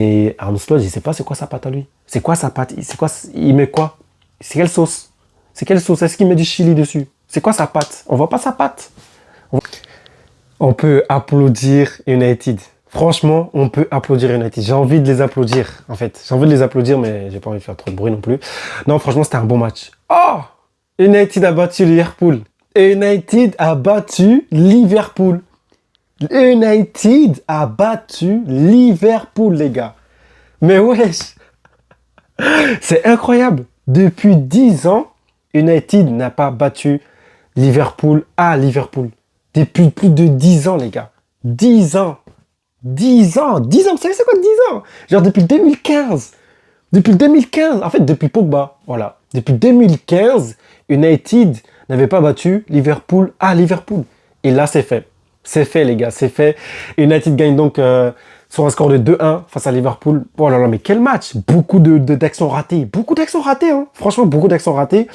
Et Arne Slot, je sais pas c'est quoi sa pâte à lui. C'est quoi sa pâte? C'est quoi? Il met quoi? C'est quelle sauce? C'est quelle sauce? Est-ce qu'il met du chili dessus? C'est quoi sa pâte? On voit pas sa pâte. On peut applaudir United. Franchement, on peut applaudir United. J'ai envie de les applaudir, en fait. J'ai envie de les applaudir, mais j'ai pas envie de faire trop de bruit non plus. Non, franchement, c'était un bon match. Oh! United a battu Liverpool. United a battu Liverpool. United a battu Liverpool, les gars. Mais wesh, c'est incroyable. Depuis 10 ans, United n'a pas battu Liverpool à Liverpool. Depuis plus de 10 ans, les gars. 10 ans. 10 ans. 10 ans, vous savez c'est quoi 10 ans? Genre depuis 2015. Depuis 2015. En fait, depuis Pogba. Voilà. Depuis 2015, United n'avait pas battu Liverpool à Liverpool. Et là, c'est fait. C'est fait, les gars. C'est fait. United gagne donc sur un score de 2-1 face à Liverpool. Oh là là, mais quel match! Beaucoup d'actions ratées. Beaucoup d'actions ratées, hein. Franchement, beaucoup d'actions ratées.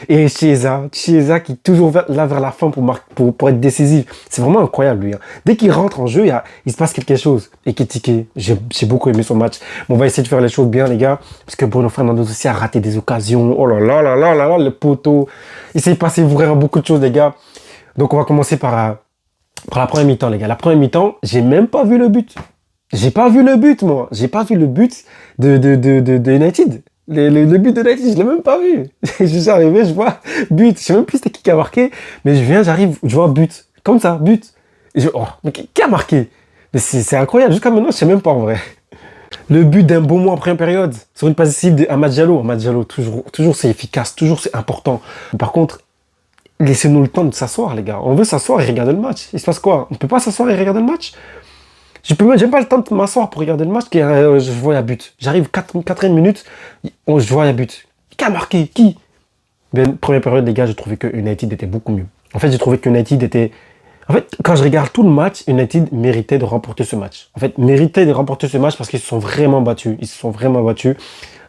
Et Chiesa qui est toujours là vers la fin pour être décisif. C'est vraiment incroyable, lui, hein. Dès qu'il rentre en jeu, il se passe quelque chose. Et Ekitike, j'ai beaucoup aimé son match. Mais on va essayer de faire les choses bien, les gars. Parce que Bruno Fernandes aussi a raté des occasions. Oh là là là là là là, le poteau. Il s'est passé vraiment beaucoup de choses, les gars. Donc, on va commencer par la première mi-temps, les gars. La première mi-temps, j'ai même pas vu le but. J'ai pas vu le but, moi. J'ai pas vu le but de United. Le but de United, je l'ai même pas vu. Je suis arrivé, je vois but. Je sais même plus c'était qui a marqué, mais j'arrive, je vois but. Comme ça, but. Et oh, mais qui a marqué? Mais c'est incroyable. Jusqu'à maintenant, je sais même pas en vrai. Le but d'un bon mois en première période, sur une passe décisive d'Amad Diallo. Amad Diallo, toujours c'est efficace, toujours c'est important. Par contre, laissez-nous le temps de s'asseoir, les gars. On veut s'asseoir et regarder le match. Il se passe quoi? On peut pas s'asseoir et regarder le match? J'ai pas le temps de m'asseoir pour regarder le match. Je vois un but. J'arrive 4e minute, je vois un but. Qui a marqué? Qui? Ben, première période, les gars, j'ai trouvé que United était beaucoup mieux. En fait, j'ai trouvé que United était... En fait, quand je regarde tout le match, United méritait de remporter ce match. En fait, méritait de remporter ce match parce qu'ils se sont vraiment battus. Ils se sont vraiment battus.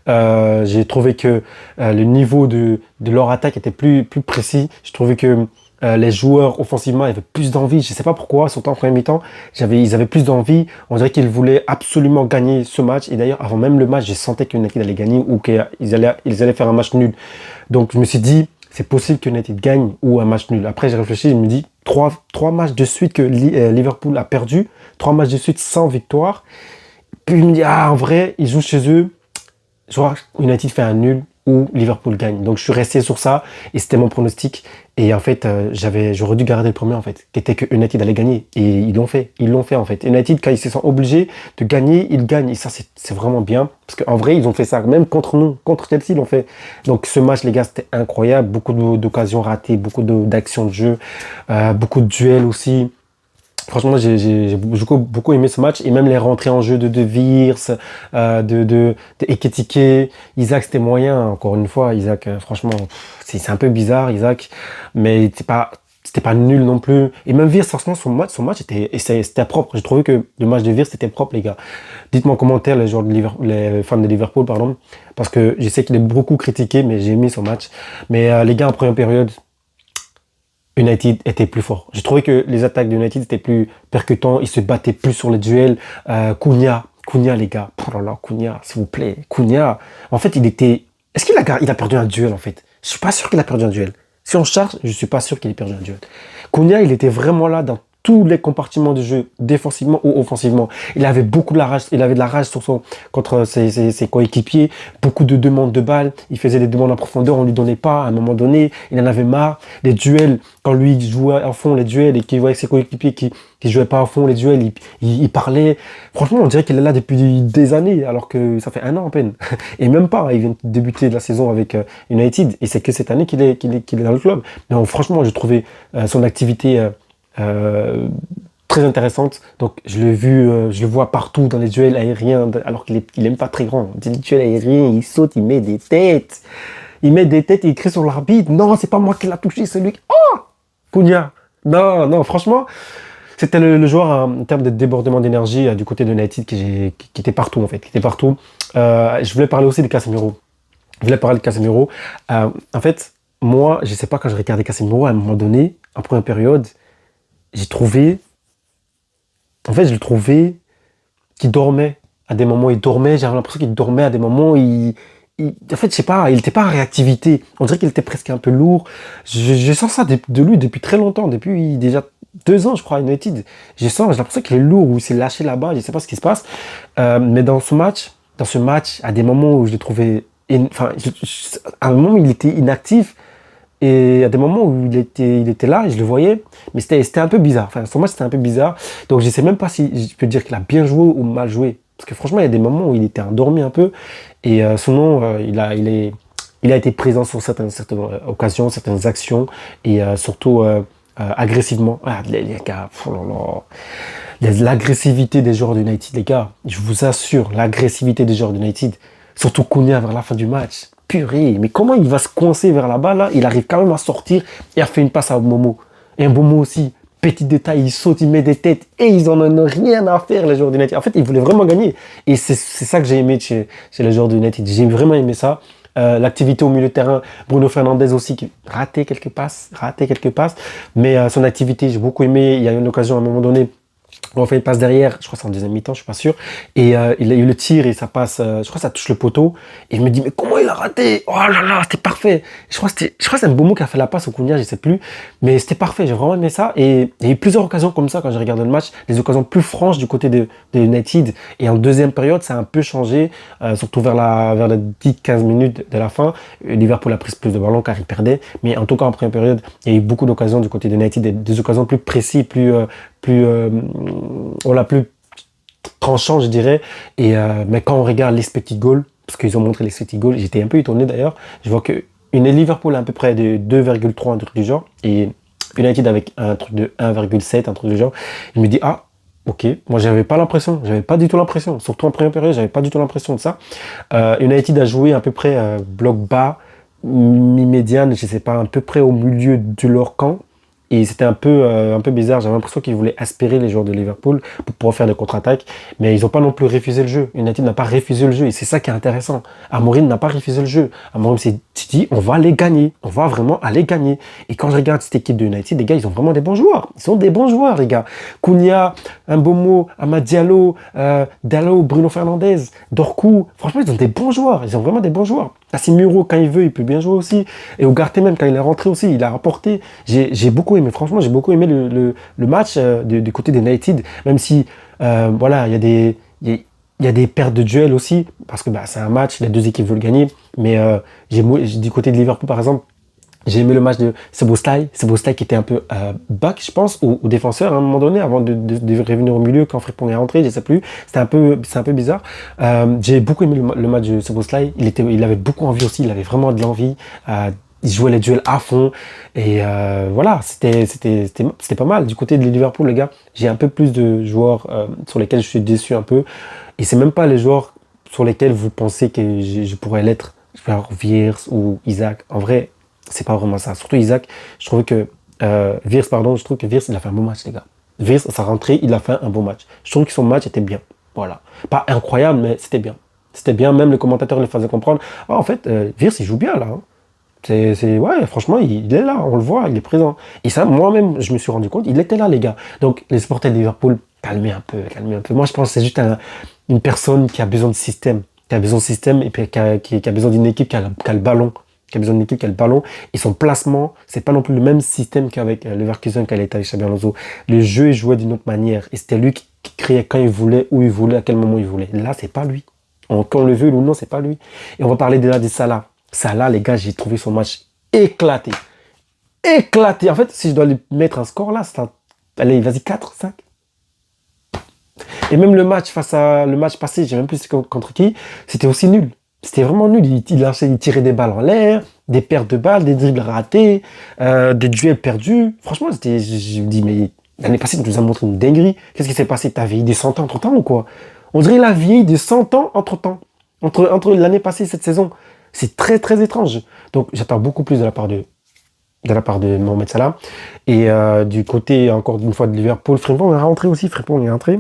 J'ai trouvé que le niveau de leur attaque était plus précis. J'ai trouvé que les joueurs offensivement avaient plus d'envie. Je ne sais pas pourquoi, surtout en première mi-temps, ils avaient plus d'envie. On dirait qu'ils voulaient absolument gagner ce match. Et d'ailleurs, avant même le match, j'ai senti que United allait gagner ou qu'ils allaient faire un match nul. Donc, je me suis dit, c'est possible que United gagne ou un match nul. Après, j'ai réfléchi, je me dis, trois matchs de suite que Liverpool a perdu, 3 matchs de suite sans victoire. Puis je me dis, en vrai, ils jouent chez eux. Je vois United fait un nul ou Liverpool gagne. Donc je suis resté sur ça et c'était mon pronostic. Et en fait, j'aurais dû garder le premier en fait, qui était que United allait gagner. Et ils l'ont fait. Ils l'ont fait en fait. United, quand ils se sont obligés de gagner, ils gagnent. Et ça, c'est vraiment bien. Parce qu'en vrai, ils ont fait ça. Même contre nous, contre Chelsea, ils l'ont fait. Donc ce match, les gars, c'était incroyable. Beaucoup d'occasions ratées, beaucoup d'actions de jeu, beaucoup de duels aussi. Franchement, j'ai beaucoup aimé ce match et même les rentrées en jeu de Wirtz, de Ekitike. Isaac, c'était moyen, encore une fois. Isaac, franchement, c'est un peu bizarre, Isaac, mais c'était pas nul non plus. Et même Wirtz, franchement, son match c'était propre. J'ai trouvé que le match de Wirtz, c'était propre, les gars. Dites-moi en commentaire, les fans de Liverpool, pardon, parce que je sais qu'il est beaucoup critiqué, mais j'ai aimé son match. Mais les gars, en première période, United était plus fort. J'ai trouvé que les attaques de United étaient plus percutants, ils se battaient plus sur les duels. Cunha, les gars. Oh là là, Cunha, s'il vous plaît. Cunha, en fait, est-ce qu'il a perdu un duel, en fait? Je suis pas sûr qu'il a perdu un duel. Si on charge, je suis pas sûr qu'il ait perdu un duel. Cunha, il était vraiment là dans tous les compartiments du jeu, défensivement ou offensivement. Il avait beaucoup de la rage, il avait de la rage contre ses coéquipiers, beaucoup de demandes de balles, il faisait des demandes en profondeur, on lui donnait pas, à un moment donné, il en avait marre. Les duels, quand lui jouait à fond les duels et qu'il voyait ses coéquipiers qui jouaient pas à fond les duels, il parlait. Franchement, on dirait qu'il est là depuis des années, alors que ça fait 1 an à peine. Et même pas, il vient de débuter la saison avec United, et c'est que cette année qu'il est dans le club. Mais franchement, j'ai trouvé son activité très intéressante. Donc je le vois partout dans les duels aériens, alors qu'il est même pas très grand. Des duels aériens, il saute, il met des têtes. Il met des têtes et il crie sur l'arbitre. Non, c'est pas moi qui l'a touché, c'est lui. Oh, Cunha. Non, franchement, c'était le joueur en termes de débordement d'énergie du côté de United qui était partout en fait, qui était partout. Je voulais parler aussi de Casemiro. En fait, moi, je sais pas, quand je regardais Casemiro, à un moment donné, en première période, je le trouvais qu'il dormait À des moments, il dormait. J'avais l'impression qu'il dormait. À des moments, en fait, je sais pas, il n'était pas en réactivité. On dirait qu'il était presque un peu lourd. Je sens ça de lui depuis très longtemps. Depuis déjà 2 ans, je crois, à United. J'ai l'impression qu'il est lourd ou il s'est lâché là-bas. Je sais pas ce qui se passe. Mais dans ce match, à des moments où je l'ai trouvé, enfin, à un moment, il était inactif. Et à des moments où il était là et je le voyais, mais c'était un peu bizarre. Enfin, son match, c'était un peu bizarre. Donc, je sais même pas si je peux dire qu'il a bien joué ou mal joué. Parce que franchement, il y a des moments où il était endormi un peu. Et sinon, il a été présent sur certaines occasions, certaines actions. Et surtout, agressivement. Ah, les gars, oh là là. L'agressivité des joueurs d'United, les gars. Je vous assure, l'agressivité des joueurs d'United. Surtout Cunha vers la fin du match. Purée, mais comment il va se coincer vers là-bas, là? Il arrive quand même à sortir et à faire une passe à Momo. Et un Momo aussi. Petit détail, il saute, il met des têtes et ils en ont rien à faire, les joueurs d'United. En fait, ils voulaient vraiment gagner. Et c'est ça que j'ai aimé chez les joueurs d'United. J'ai vraiment aimé ça. L'activité au milieu de terrain, Bruno Fernandes aussi, qui raté quelques passes. Mais son activité, j'ai beaucoup aimé. Il y a eu une occasion à un moment donné. On fait une passe derrière, je crois que c'est en deuxième mi-temps, je suis pas sûr. Et il a eu le tir et ça passe, je crois que ça touche le poteau. Et je me dis, mais comment il a raté? Oh là là, c'était parfait. Je crois que c'est un Mbomo qui a fait la passe au Cunha, je sais plus. Mais c'était parfait, j'ai vraiment aimé ça. Et il y a eu plusieurs occasions comme ça quand j'ai regardé le match. Des occasions plus franches du côté de United. Et en deuxième période, ça a un peu changé, surtout vers les 10-15 minutes de la fin. Liverpool a pris plus de ballons car il perdait. Mais en tout cas, en première période, il y a eu beaucoup d'occasions du côté de United, des occasions plus précises, plus tranchant, je dirais. Mais quand on regarde l'expected goal, parce qu'ils ont montré l'expected goal, j'étais un peu étonné d'ailleurs. Je vois que Liverpool a à peu près de 2,3, un truc du genre, et United avec un truc de 1,7, un truc du genre. Je me dis, ah, ok, moi j'avais pas du tout l'impression, surtout en première période, j'avais pas du tout l'impression de ça. United a joué à peu près bloc bas, mi-médiane, je sais pas, à peu près au milieu de leur camp. Et c'était un peu bizarre. J'avais l'impression qu'ils voulaient aspirer les joueurs de Liverpool pour pouvoir faire des contre-attaques. Mais ils n'ont pas non plus refusé le jeu. United n'a pas refusé le jeu. Et c'est ça qui est intéressant. Amorim n'a pas refusé le jeu. Amorim s'est dit, on va les gagner. On va vraiment aller gagner. Et quand je regarde cette équipe de United, les gars, ils ont vraiment des bons joueurs. Ils sont des bons joueurs, les gars. Cunha, Mbomo, Amad Diallo, Dalot, Bruno Fernandes, Dorku. Franchement, ils ont des bons joueurs. Ils ont vraiment des bons joueurs. Casemiro, quand il veut, il peut bien jouer aussi. Et Ugarte même, quand il est rentré aussi, il a rapporté. J'ai beaucoup aimé, franchement, j'ai beaucoup aimé le match du côté des United. Même si, voilà, il y a des pertes de duel aussi, parce que c'est un match, les deux équipes veulent gagner. Mais du côté de Liverpool, par exemple, j'ai aimé le match de Szoboszlai qui était un peu back, je pense, ou défenseur à un moment donné, avant de revenir au milieu quand Frimpong est rentré, je sais plus. C'est un peu bizarre. J'ai beaucoup aimé le match de Szoboszlai. Il avait beaucoup envie aussi, il avait vraiment de l'envie. Il jouait les duels à fond. Et voilà, c'était pas mal. Du côté de Liverpool, les gars, j'ai un peu plus de joueurs sur lesquels je suis déçu un peu. Et c'est même pas les joueurs sur lesquels vous pensez que je pourrais l'être. Genre Viers ou Isaac. En vrai, c'est pas vraiment ça. Surtout Isaac, je trouve que je trouve que Viers, il a fait un bon match, les gars. Viers, à sa rentrée, il a fait un bon match. Je trouve que son match était bien. Voilà. Pas incroyable, mais c'était bien. C'était bien, même les commentateurs le faisaient comprendre. Ah, en fait, Viers, il joue bien là. Hein. Ouais, franchement, il est là, on le voit, il est présent. Et ça, moi-même, je me suis rendu compte, il était là, les gars. Donc, les supporters de Liverpool, calmez un peu. Moi, je pense que c'est juste une personne qui a besoin de système. Et puis qui a besoin d'une équipe qui a le ballon. Qui a besoin d'une équipe qui a le ballon. Et son placement, c'est pas non plus le même système qu'avec Leverkusen, qu'elle était avec Xabi Alonso. Le jeu est joué d'une autre manière. Et c'était lui qui créait quand il voulait, où il voulait, à quel moment il voulait. Là, c'est pas lui. Qu'on le veut ou non, c'est pas lui. Et on va parler de Salah. Salah, les gars, j'ai trouvé son match éclaté. Éclaté. En fait, si je dois lui mettre un score là, allez, vas-y, 4, 5. Et même le match passé, j'ai même plus contre qui, c'était aussi nul. C'était vraiment nul. Il tirait des balles en l'air, des pertes de balles, des dribbles ratés, des duels perdus. Franchement, je me dis, mais l'année passée, tu nous as montré une dinguerie. Qu'est-ce qui s'est passé? T'as vieilli des 100 ans entre-temps ou quoi? On dirait la vieille des 100 ans entre-temps. Entre l'année passée et cette saison. C'est très, très étrange. Donc, j'attends beaucoup plus de la part de Mohamed Salah. Et du côté, encore une fois, de Liverpool, Frimpong est rentré aussi. Frimpong est rentré,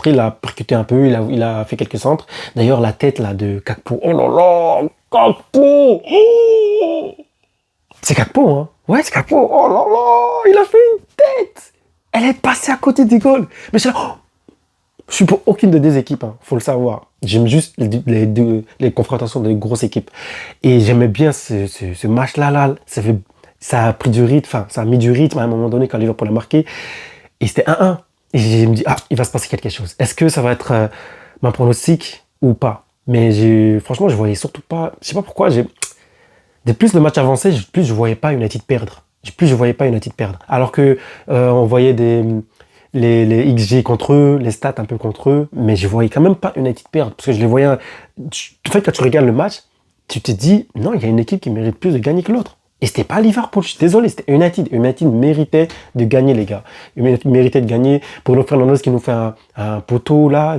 il a percuté un peu, il a fait quelques centres. D'ailleurs, la tête là de Gakpo, oh là là, Gakpo, oh, c'est Gakpo, hein. Ouais, c'est Gakpo, oh là là, il a fait une tête. Elle est passée à côté des goals. Mais c'est là, oh, Je suis pour aucune des deux équipes, hein, faut le savoir. J'aime juste les confrontations des grosses équipes. Et j'aimais bien ce match-là, là. Ça a pris du rythme, enfin, ça a mis du rythme à un moment donné quand Liverpool a marqué. Et c'était 1-1. Et je me dis, ah, il va se passer quelque chose. Est-ce que ça va être ma pronostic ou pas? Mais franchement, je voyais surtout pas, je sais pas pourquoi, plus le match avançait, plus je voyais pas United perdre. Plus je voyais pas United perdre. Alors que on voyait les XG contre eux, les stats un peu contre eux, mais je voyais quand même pas United perdre. Parce que je les voyais. En fait, quand tu regardes le match, tu te dis, non, il y a une équipe qui mérite plus de gagner que l'autre. Et c'était pas Liverpool, je suis désolé, c'était United. United méritait de gagner, les gars. United méritait de gagner. Bruno Fernandes qui nous fait un poteau là,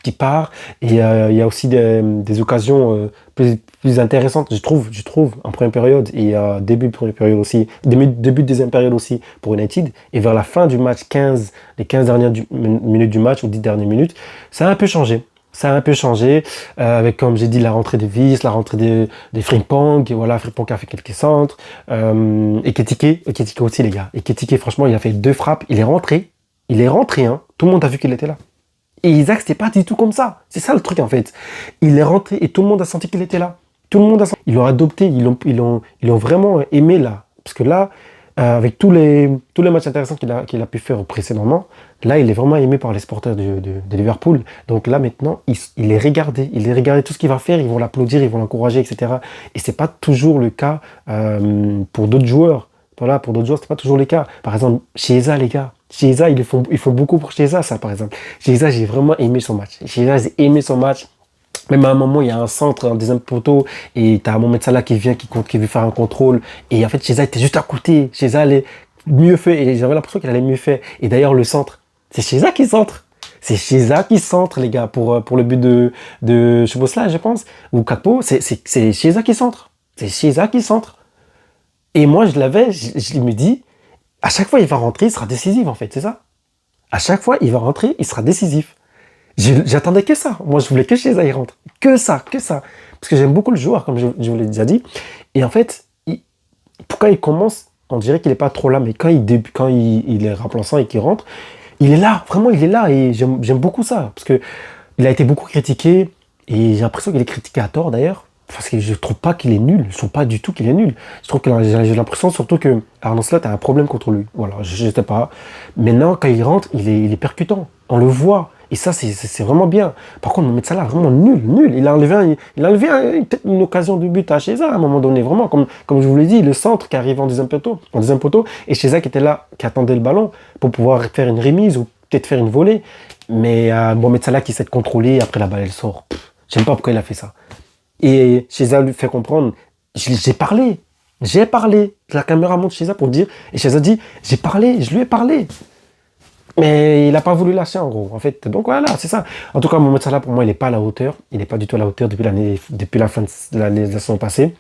qui part. Et il y a aussi des occasions plus intéressantes, je trouve, en première période et début de première période aussi, début de deuxième période aussi pour United. Et vers la fin du match, les 15 dernières minutes du match ou 10 dernières minutes, ça a un peu changé. Ça a un peu changé, avec, comme j'ai dit, la rentrée de Viss, la rentrée des Frimpong, et voilà, Frimpong a fait quelques centres, et Ketike aussi, les gars. Et Ketike, franchement, il a fait 2 frappes, il est rentré, hein, tout le monde a vu qu'il était là. Et Isaac, c'était pas du tout comme ça. C'est ça le truc, en fait. Il est rentré et tout le monde a senti qu'il était là. Tout le monde a senti. Ils l'ont adopté, ils l'ont vraiment aimé là. Parce que là, avec tous les matchs intéressants qu'il a pu faire précédemment, là, il est vraiment aimé par les supporters de Liverpool. Donc là, maintenant, il est regardé. Il est regardé tout ce qu'il va faire. Ils vont l'applaudir, ils vont l'encourager, etc. Et c'est pas toujours le cas pour d'autres joueurs. Voilà, pour d'autres joueurs, c'est pas toujours le cas. Par exemple, Chiesa, les gars. Chiesa, ils font beaucoup pour Chiesa, ça, par exemple. Chiesa, j'ai vraiment aimé son match. Chiesa, j'ai aimé son match. Même à un moment, il y a un centre, un deuxième poteau, et t'as Mohamed Salah qui vient, qui veut faire un contrôle. Et en fait, Chiesa était juste à côté. Chiesa allait mieux fait, et j'avais l'impression qu'il allait mieux fait. Et d'ailleurs, le centre, c'est Chiesa qui centre. C'est Chiesa qui centre, les gars, pour le but de Szoboszlai, je pense, ou Kakpo, c'est Chiesa qui centre. C'est Chiesa qui centre. Et moi, je me dis, à chaque fois, il va rentrer, il sera décisif, en fait, c'est ça. À chaque fois, il va rentrer, il sera décisif. J'attendais que ça. Moi, je voulais que Chiesa y rentre. Que ça, que ça. Parce que j'aime beaucoup le joueur, comme je vous l'ai déjà dit. Et en fait, quand il commence, on dirait qu'il n'est pas trop là, mais quand il est remplaçant et qu'il rentre, il est là, vraiment, il est là. Et j'aime beaucoup ça. Parce que il a été beaucoup critiqué, et j'ai l'impression qu'il est critiqué à tort, d'ailleurs. Parce que je trouve pas qu'il est nul. Je trouve pas du tout qu'il est nul. Je trouve que j'ai l'impression surtout que Arne Slot a un problème contre lui. Voilà, je sais pas. Maintenant, quand il rentre, il est percutant. On le voit. Et ça, c'est vraiment bien. Par contre, Mohamed Salah, vraiment nul. Il a enlevé peut-être une occasion de but à Chiesa à un moment donné. Vraiment, comme je vous l'ai dit, le centre qui arrive en deuxième poteau, et Chiesa qui était là, qui attendait le ballon pour pouvoir faire une remise ou peut-être faire une volée. Mais Mohamed Salah qui s'est contrôlé, après la balle, elle sort. J'aime pas pourquoi il a fait ça. Et Chiesa lui fait comprendre, j'ai parlé. La caméra monte Chiesa pour dire, et Chiesa dit, je lui ai parlé. Mais il n'a pas voulu lâcher, en gros, en fait. Donc voilà, c'est ça. En tout cas, Mohamed Salah, pour moi, il n'est pas à la hauteur. Il n'est pas du tout à la hauteur depuis la fin de la saison passée.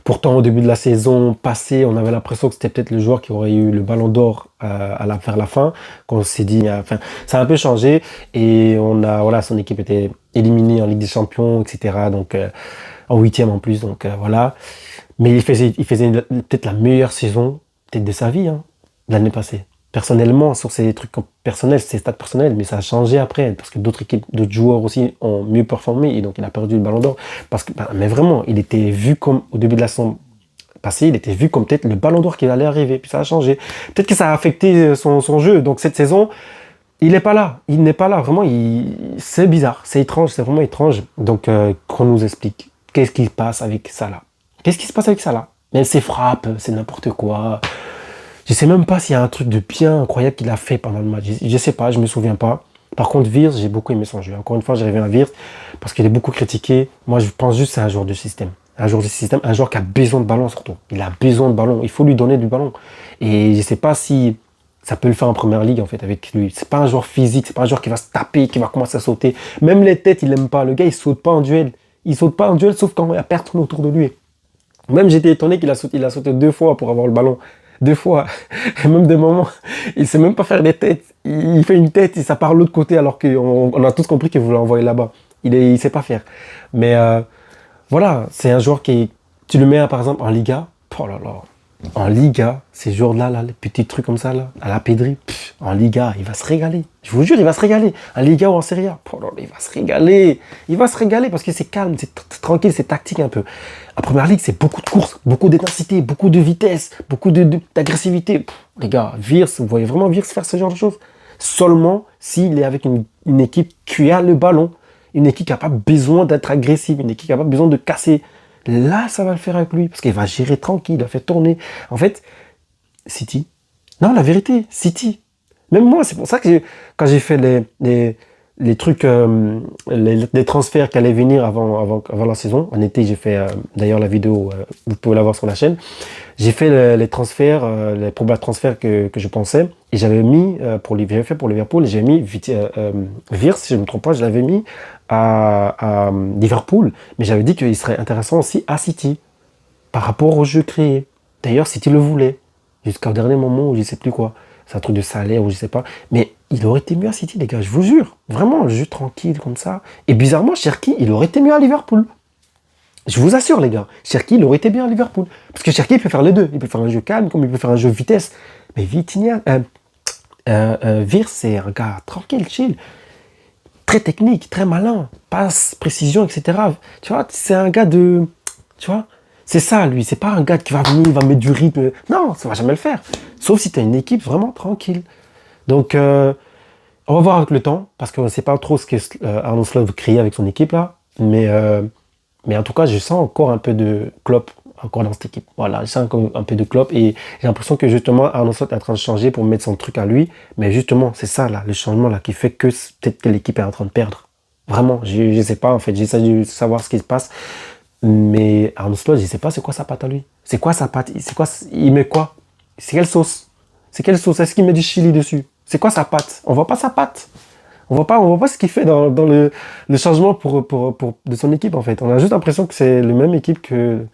Pourtant, au début de la saison passée, on avait l'impression que c'était peut-être le joueur qui aurait eu le ballon d'or vers la fin. Qu'on s'est dit, enfin, ça a un peu changé. Et voilà, son équipe était éliminée en Ligue des Champions, etc. Donc, en huitième en plus. Donc, voilà. Mais il faisait peut-être la meilleure saison, peut-être de sa vie, hein, l'année passée. Personnellement, sur ces trucs personnels, ses stats personnels, mais ça a changé après, parce que d'autres joueurs aussi ont mieux performé, et donc il a perdu le ballon d'or. Mais vraiment, il était vu comme, au début de la saison passée, il était vu comme peut-être le ballon d'or qui allait arriver, puis ça a changé. Peut-être que ça a affecté son jeu, donc cette saison, il n'est pas là, vraiment, c'est bizarre, c'est étrange, c'est vraiment étrange. Donc, qu'on nous explique, qu'est-ce qui se passe avec Salah? Même ses frappes, c'est n'importe quoi. Je sais même pas s'il y a un truc de bien incroyable qu'il a fait pendant le match. Je sais pas, je me souviens pas. Par contre, Wirtz, j'ai beaucoup aimé son jeu. Encore une fois, j'ai reviens à Wirtz parce qu'il est beaucoup critiqué. Moi, je pense juste que c'est un joueur de système. Un joueur qui a besoin de ballon surtout. Il a besoin de ballon. Il faut lui donner du ballon. Et je sais pas si ça peut le faire en première ligue en fait avec lui. C'est pas un joueur physique, c'est pas un joueur qui va se taper, qui va commencer à sauter. Même les têtes, il aime pas. Le gars, il saute pas en duel. Il saute pas en duel sauf quand il y a personne autour de lui. Même j'étais étonné qu'il a sauté 2 fois pour avoir le ballon. 2 fois. Et même des moments, il sait même pas faire des têtes. Il fait une tête et ça part de l'autre côté alors qu'on a tous compris qu'il voulait l'envoyer là-bas. Il sait pas faire. Mais voilà, c'est un joueur qui, tu le mets par exemple en Liga, oh là là, En Liga, ces jours-là, là, les petits trucs comme ça, là, à la Pedri, en Liga, il va se régaler. Je vous jure, il va se régaler. En Liga ou en Serie A, il va se régaler. Il va se régaler parce que c'est calme, c'est tranquille, c'est tactique un peu. En Première Ligue, c'est beaucoup de courses, beaucoup d'intensité, beaucoup de vitesse, beaucoup d'agressivité. Les gars, Wirtz, vous voyez vraiment Wirtz faire ce genre de choses? Seulement s'il est avec une équipe qui a le ballon, une équipe qui n'a pas besoin d'être agressive, une équipe qui n'a pas besoin de casser. Là, ça va le faire avec lui, parce qu'il va gérer tranquille, il va faire tourner. En fait, City. Non, la vérité, City. Même moi, c'est pour ça que quand j'ai fait les trucs, les transferts qui allaient venir avant la saison, en été, j'ai fait, d'ailleurs la vidéo, vous pouvez la voir sur la chaîne, j'ai fait les transferts, les probables transferts que je pensais, et j'avais mis, j'avais fait pour Liverpool, et j'ai mis Wirtz, si je ne me trompe pas, je l'avais mis à Liverpool, mais j'avais dit qu'il serait intéressant aussi à City, par rapport au jeu créé. D'ailleurs, City le voulait, jusqu'au dernier moment où je ne sais plus quoi. C'est un truc de salaire ou je sais pas. Mais il aurait été mieux à City, les gars, je vous jure. Vraiment, le jeu tranquille comme ça. Et bizarrement, Cherki, il aurait été mieux à Liverpool. Je vous assure, les gars, Cherki, il aurait été bien à Liverpool. Parce que Cherki, il peut faire les deux. Il peut faire un jeu calme, comme il peut faire un jeu vitesse. Mais Vitinha, Wirtz, c'est un gars tranquille, chill. Très technique, très malin. Passe, précision, etc. Tu vois, c'est un gars de... Tu vois, c'est ça, lui. C'est pas un gars qui va venir, il va mettre du rythme. Non, ça va jamais le faire. Sauf si tu as une équipe vraiment tranquille. Donc, on va voir avec le temps, parce qu'on ne sait pas trop ce que Arne Slot veut créer avec son équipe là. Mais en tout cas, je sens encore un peu de Klopp encore dans cette équipe. Voilà, je sens encore un peu de Klopp et j'ai l'impression que justement Arne Slot est en train de changer pour mettre son truc à lui. Mais justement, c'est ça là, le changement là qui fait que peut-être que l'équipe est en train de perdre. Vraiment, je ne sais pas en fait, j'essaie de savoir ce qui se passe. Mais Arne Slot, je ne sais pas c'est quoi sa pâte à lui. C'est quoi sa pâte? C'est quoi? Il met quoi? C'est quelle sauce? C'est quelle sauce? Est-ce qu'il met du chili dessus? C'est quoi sa pâte? On voit pas sa pâte. On voit pas ce qu'il fait dans le changement de son équipe en fait. On a juste l'impression que c'est la même équipe que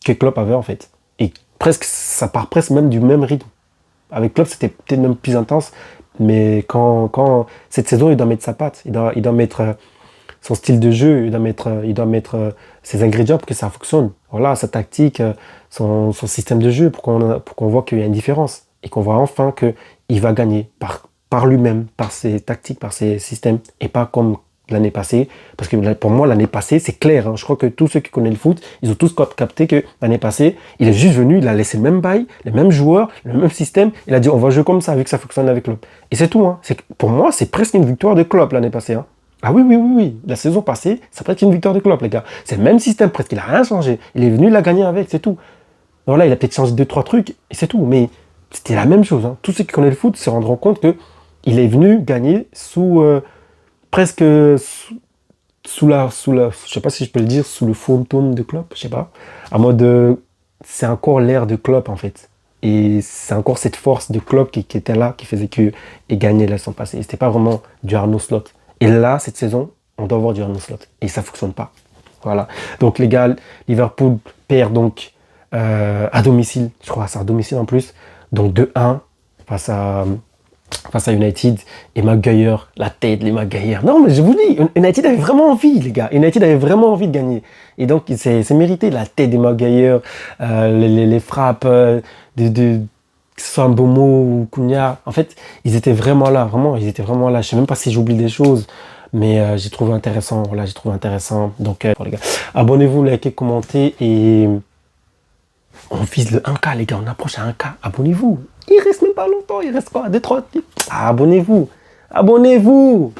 Klopp avait en fait. Et presque, ça part presque même du même rythme. Avec Klopp, c'était peut-être même plus intense. Mais quand cette saison, il doit mettre sa patte. Il doit mettre son style de jeu. Il doit mettre ses ingrédients pour que ça fonctionne. Voilà, sa tactique, son système de jeu pour qu'on voit qu'il y a une différence. Et qu'on voit enfin qu'il va gagner par lui-même, par ses tactiques, par ses systèmes. Et pas comme l'année passée. Parce que pour moi, l'année passée, c'est clair. Hein. Je crois que tous ceux qui connaissent le foot, ils ont tous capté que l'année passée, il est juste venu, il a laissé le même bail, les mêmes joueurs, le même système. Il a dit, on va jouer comme ça, vu que ça fonctionne avec Klopp. Et c'est tout. Hein. Pour moi, c'est presque une victoire de Klopp l'année passée. Hein. Ah oui, oui, oui, oui. La saison passée, c'est presque une victoire de Klopp, les gars. C'est le même système, presque. Il n'a rien changé. Il est venu, il a gagné avec, c'est tout. Alors là, il a peut-être changé 2-3 trucs, et c'est tout. Mais c'était la même chose. Hein. Tous ceux qui connaissent le foot se rendront compte qu'il est venu gagner sous... presque je sais pas si je peux le dire, sous le fantôme de Klopp, je sais pas. En mode, c'est encore l'air de Klopp en fait. Et c'est encore cette force de Klopp qui était là, qui faisait qu'il gagnait la saison passée. C'était pas vraiment du Arne Slot. Et là, cette saison, on doit avoir du Arne Slot. Et ça fonctionne pas. Voilà. Donc les gars, Liverpool perd donc à domicile. Je crois que c'est à domicile en plus. Donc 2-1 face à United et Maguire, la tête, les Maguire. Non, mais je vous dis, United avait vraiment envie, les gars. United avait vraiment envie de gagner. Et donc, c'est mérité, la tête des Maguire, les frappes que ce soit Mbomo ou Cunha. En fait, ils étaient vraiment là, vraiment, ils étaient vraiment là. Je sais même pas si j'oublie des choses, mais j'ai trouvé intéressant. Voilà, j'ai trouvé intéressant. Donc, les gars, abonnez-vous, likez, commentez et on vise le 1K, les gars. On approche à 1K. Abonnez-vous. Il reste même pas longtemps. Il reste quoi? 2-3 tips. Ah, abonnez-vous. Abonnez-vous.